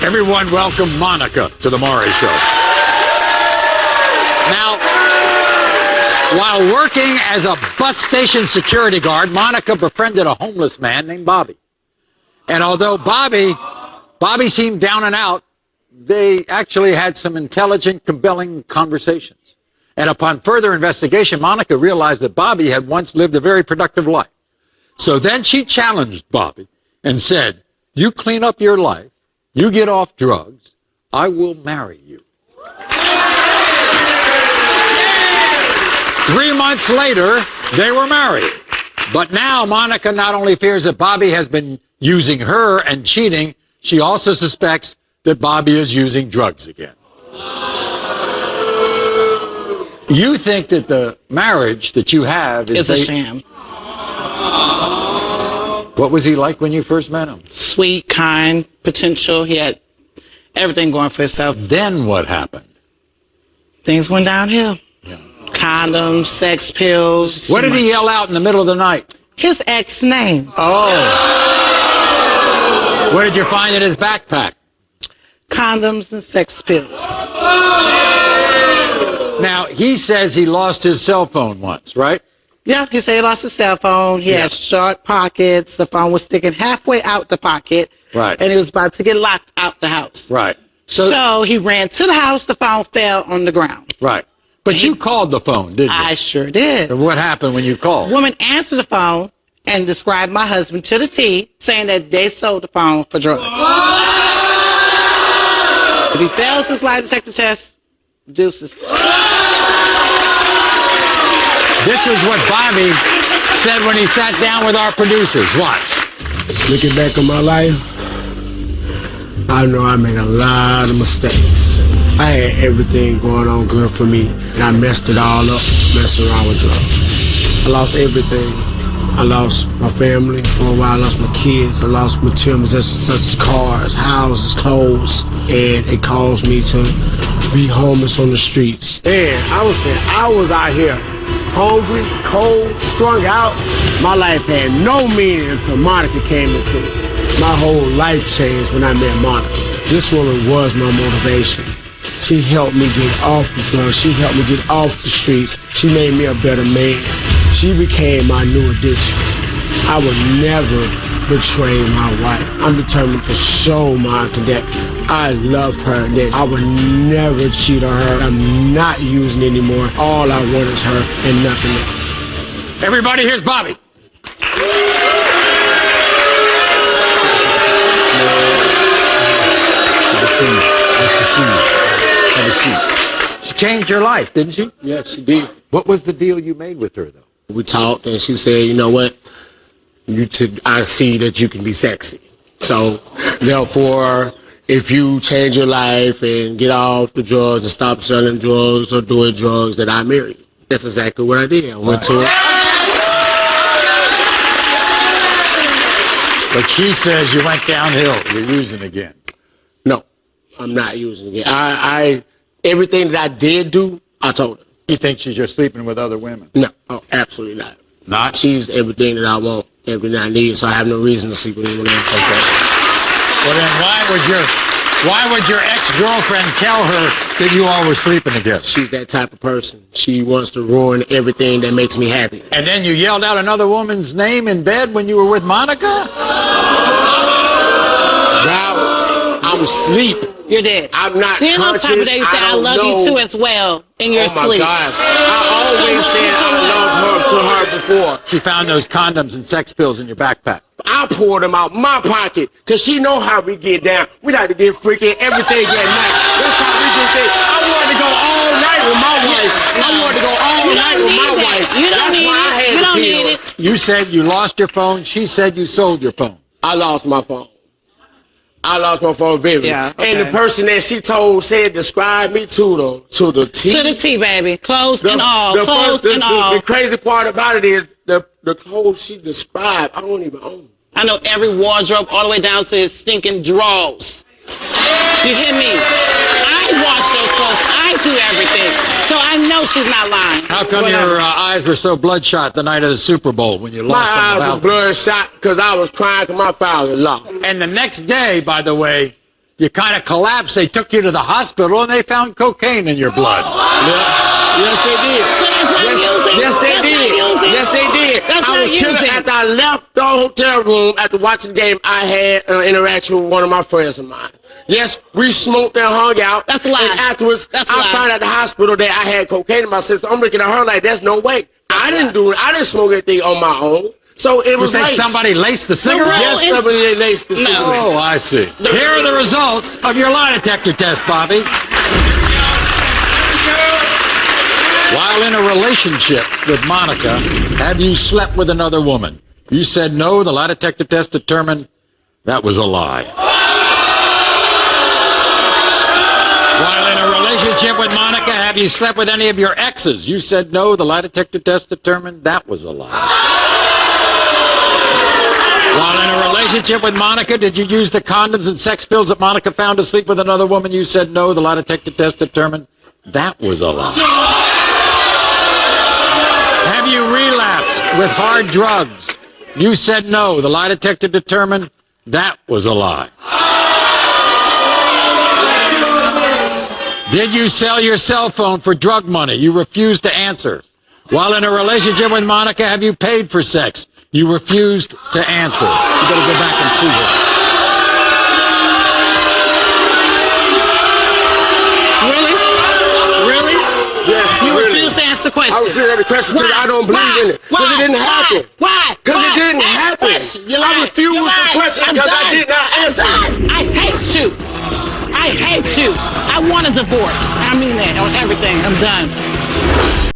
Everyone welcome Monica to the Maury Show. Now, while working as a bus station security guard, Monica befriended a homeless man named Bobby. And although Bobby seemed down and out, they actually had some intelligent, compelling conversations. And upon further investigation, Monica realized that Bobby had once lived a very productive life. So then she challenged Bobby and said, "You clean up your life, you get off drugs, I will marry you." 3 months later, they were married. But now Monica not only fears that Bobby has been using her and cheating, she also suspects that Bobby is using drugs again. You think that the marriage that you have is a sham. What was he like when you first met him? Sweet, kind, potential. He had everything going for himself. Then what happened? Things went downhill. Yeah. Condoms, sex pills. What did he yell out in the middle of the night? His ex name. Oh. What did you find in his backpack? Condoms and sex pills. Now, he says he lost his cell phone once, right? Yeah, he said he lost his cell phone. He had short pockets. The phone was sticking halfway out the pocket. Right. And he was about to get locked out the house. Right. So he ran to the house. The phone fell on the ground. Right. But you called the phone, didn't you? I sure did. And what happened when you called? Woman answered the phone and described my husband to the T, saying that they sold the phone for drugs. If he fails his lie detector test, deuces. This is what Bobby said when he sat down with our producers. Watch. Looking back on my life, I know I made a lot of mistakes. I had everything going on good for me, and I messed it all up, messing around with drugs. I lost everything. I lost my family for a while. I lost my kids. I lost materials such as cars, houses, clothes, and it caused me to be homeless on the streets. And I was spending hours out here, hungry, cold, strung out. My life had no meaning until Monica came into it. My whole life changed when I met Monica. This woman was my motivation. She helped me get off the drugs. She helped me get off the streets. She made me a better man. She became my new addiction. I would never betray my wife. I'm determined to show Monica that I love her, that I would never cheat on her. I'm not using anymore. All I want is her and nothing else. Everybody, here's Bobby. Good to see you. Nice to see you. Have a seat. She changed your life, didn't she? Yeah, she did. What was the deal you made with her, though? We talked, and she said, "You know what? I see that you can be sexy. So, therefore, if you change your life and get off the drugs and stop selling drugs or doing drugs, that I marry you." That's exactly what I did. I went to her. But she says you went downhill. You're using again. No, I'm not using it. I everything that I did do, I told her. You think she's just sleeping with other women? No, oh, absolutely not. Not? She's everything that I want, everything I need, so I have no reason to sleep with anyone else. Okay. Well, then why would your ex-girlfriend tell her that you all were sleeping together? She's that type of person. She wants to ruin everything that makes me happy. And then you yelled out another woman's name in bed when you were with Monica? Wow, I'm asleep. You're dead. I'm not then conscious. on top of that, you said, "I love you too" as well in your sleep. Oh my gosh. I always said I loved her to her before. She found those condoms and sex pills in your backpack. I poured them out my pocket, because she know how we get down. We like to get freaky, everything get nice. That's how we do things. I wanted to go all night with my wife. I wanted to go all night with my wife. That's why I had the pills. You said you lost your phone. She said you sold your phone. I lost my phone. I lost my phone vividly. Yeah, okay. And the person that she said described me to the T. To the T, baby. Clothes and all. Clothes and all. The crazy part about it is the clothes she described, I don't even own. I know every wardrobe all the way down to his stinking drawers. You hear me? I wash those clothes. I do everything. So I know she's not lying. How come your eyes were so bloodshot the night of the Super Bowl when you lost My eyes were bloodshot because I was crying to my father-in-law. And the next day, by the way, you kind of collapsed. They took you to the hospital and they found cocaine in your blood. Yes, they did. So that's not using. Yes, they That's did. not using. Yes, they did. That's I not was chilling using. after I left the hotel room after watching the game. I had an interaction with one of my friends of mine. Yes, we smoked and hung out. That's a lie. And afterwards, That's a I lie. found out at the hospital that I had cocaine in my system. I'm looking at her like, there's no way. I didn't do it. I didn't smoke anything on my own. So it You was think laced. somebody laced the cigarette? Yes, Well, somebody laced the cigarette. Oh, I see. Here are the results of your lie detector test, Bobby. While in a relationship with Monica, have you slept with another woman? You said no. The lie detector test determined that was a lie. While in a relationship with Monica, have you slept with any of your exes? You said no. The lie detector test determined that was a lie. While in a relationship with Monica, did you use the condoms and sex pills that Monica found to sleep with another woman? You said no. The lie detector test determined that was a lie. Have you relapsed with hard drugs? You said no. The lie detector determined that was a lie. Did you sell your cell phone for drug money? You refused to answer. While in a relationship with Monica, have you paid for sex? You refused to answer. You better go back and see her. Really? Really? Yes, You really. refuse to answer the question. I refuse to answer the question because I don't believe in it. Because it didn't happen. Why? Because it didn't Answer the happen. question. You I lied. refused You the lied. question I'm because I done. did not answer. I'm done. I hate you. I hate you. I want a divorce. I mean that on everything. I'm done.